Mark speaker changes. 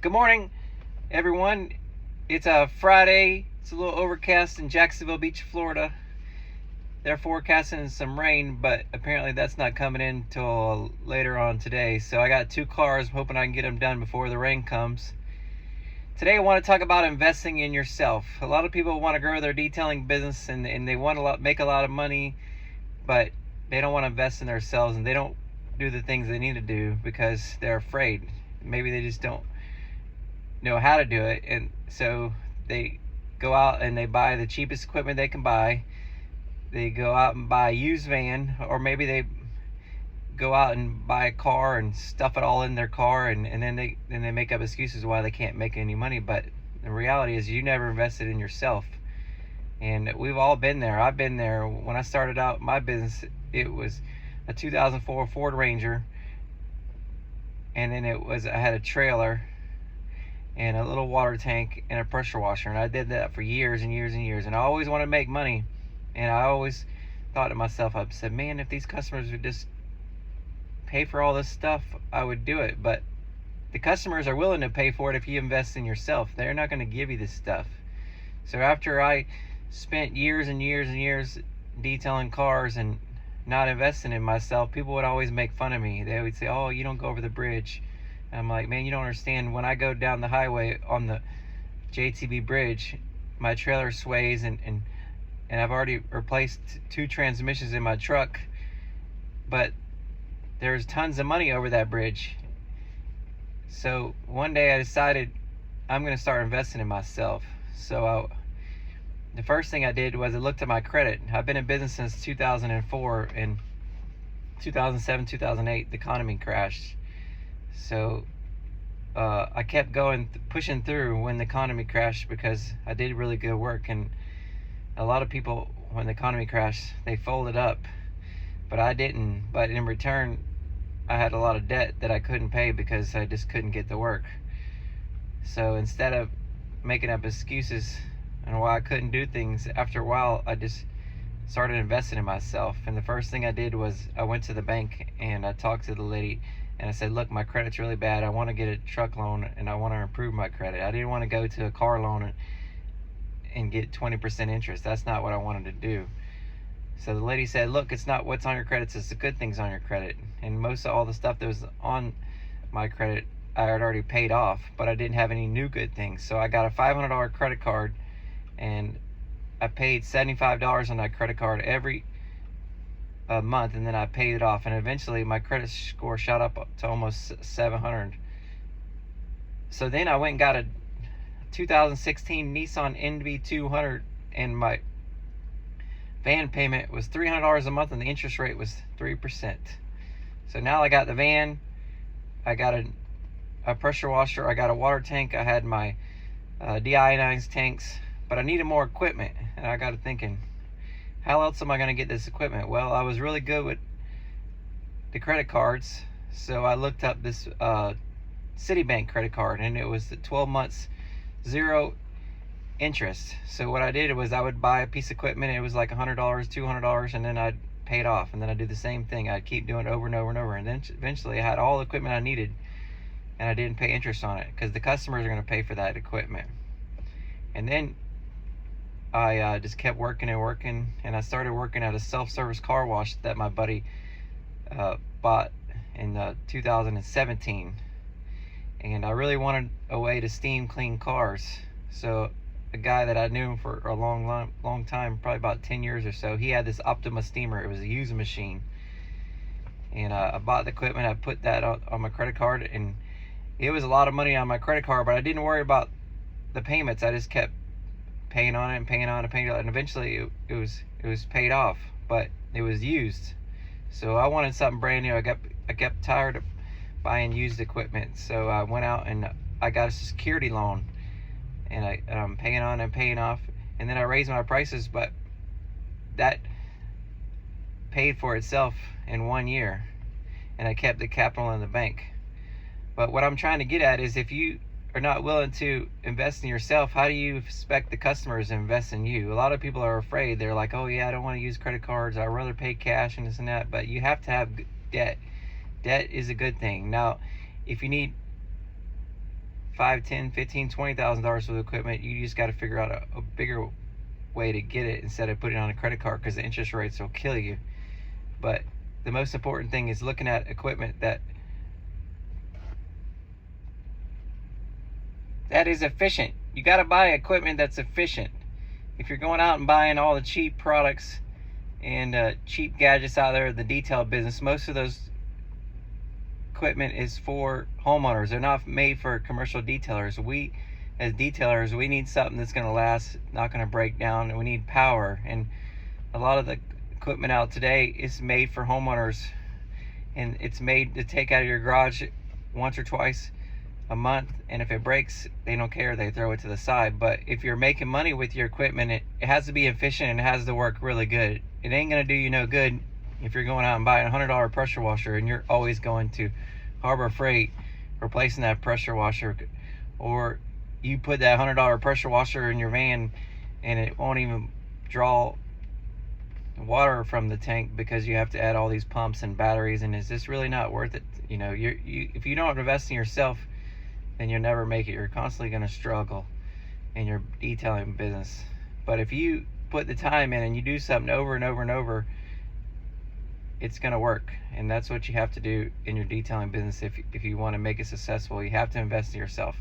Speaker 1: Good morning, everyone. It's a Friday. It's a little overcast in Jacksonville Beach, Florida. They're forecasting some rain, but apparently that's not coming in till later on today. So I got 2 cars, hoping I can get them done before the rain comes. Today I want to talk about investing in yourself. A lot of people want to grow their detailing business and they want to make a lot of money, but they don't want to invest in themselves, and they don't do the things they need to do because they're afraid. Maybe they just don't know how to do it, and so they go out and they buy the cheapest equipment they can buy. They go out and buy a used van, or maybe they go out and buy a car and stuff it all in their car, and then they make up excuses why they can't make any money. But the reality is you never invested in yourself, and we've all been there. I've been there. When I started out my business, it was a 2004 Ford Ranger, and then I had a trailer and a little water tank and a pressure washer, and I did that for years and years and years, and I always wanted to make money. And I always thought to myself, I said, man, if these customers would just pay for all this stuff, I would do it. But the customers are willing to pay for it if you invest in yourself. They're not going to give you this stuff. So after I spent years and years and years detailing cars and not investing in myself, people would always make fun of me. They would say, oh, you don't go over the bridge. I'm like, man, you don't understand. When I go down the highway on the JTB bridge, my trailer sways, and I've already replaced 2 transmissions in my truck, but there's tons of money over that bridge. So one day I decided I'm going to start investing in myself. So the first thing I did was I looked at my credit. I've been in business since 2004, and 2007, 2008, the economy crashed. So I kept pushing through when the economy crashed, because I did really good work. And a lot of people, when the economy crashed, they folded up, but I didn't. But in return, I had a lot of debt that I couldn't pay because I just couldn't get the work. So instead of making up excuses and why I couldn't do things, after a while I just started investing in myself. And the first thing I did was I went to the bank and I talked to the lady, and I said, look, my credit's really bad. I want to get a truck loan and I want to improve my credit. I didn't want to go to a car loan and get 20% interest. That's not what I wanted to do. So the lady said, look, it's not what's on your credit, it's the good things on your credit. And most of all the stuff that was on my credit I had already paid off, but I didn't have any new good things. So I got a $500 credit card, and I paid $75 on that credit card every month, and then I paid it off, and eventually my credit score shot up to almost 700. So then I went and got a 2016 Nissan NV200, and my van payment was $300 a month, and the interest rate was 3%. So now I got the van, I got a pressure washer, I got a water tank, I had my deionized tanks, but I needed more equipment. And I got to thinking, how else am I going to get this equipment? Well, I was really good with the credit cards, so I looked up this Citibank credit card, and it was the 12 months, 0 interest. So what I did was I would buy a piece of equipment, and it was like $100, $200, and then I'd pay it off, and then I'd do the same thing. I'd keep doing it over and over and over, and then eventually I had all the equipment I needed, and I didn't pay interest on it because the customers are going to pay for that equipment. And then I just kept working and working, and I started working at a self-service car wash that my buddy bought in 2017. And I really wanted a way to steam clean cars. So a guy that I knew for a long time, probably about 10 years or so, he had this Optima steamer. It was a used machine. And I bought the equipment, I put that on my credit card, and it was a lot of money on my credit card, but I didn't worry about the payments. I just kept paying on it and paying on it and paying on it, and eventually it was paid off, but it was used. So I wanted something brand new. I kept tired of buying used equipment, so I went out and I got a security loan, and I'm paying on and paying off, and then I raised my prices, but that paid for itself in 1 year, and I kept the capital in the bank. But what I'm trying to get at is, if you are not willing to invest in yourself, how do you expect the customers to invest in you? A lot of people are afraid. They're like, oh yeah, I don't want to use credit cards, I'd rather pay cash and this and that. But you have to have debt. Debt is a good thing. Now, if you need $5, $10, $15, $20,000 worth of equipment. You just got to figure out a bigger way to get it instead of putting it on a credit card, because the interest rates will kill you. But the most important thing is looking at equipment that is efficient. You got to buy equipment that's efficient. If you're going out and buying all the cheap products and cheap gadgets out there, the detail business, most of those equipment is for homeowners. They're not made for commercial detailers. We, as detailers, we need something that's going to last, not going to break down, and we need power. And a lot of the equipment out today is made for homeowners, and it's made to take out of your garage once or twice a month, and if it breaks, they don't care, they throw it to the side. But if you're making money with your equipment, it has to be efficient and it has to work really good. It ain't going to do you no good if you're going out and buying a $100 pressure washer and you're always going to Harbor Freight replacing that pressure washer, or you put that $100 pressure washer in your van and it won't even draw water from the tank because you have to add all these pumps and batteries, and is this really not worth it? You know, if you don't invest in yourself, then you'll never make it. You're constantly going to struggle in your detailing business. But if you put the time in and you do something over and over and over, it's going to work. And that's what you have to do in your detailing business. If you want to make it successful, you have to invest in yourself.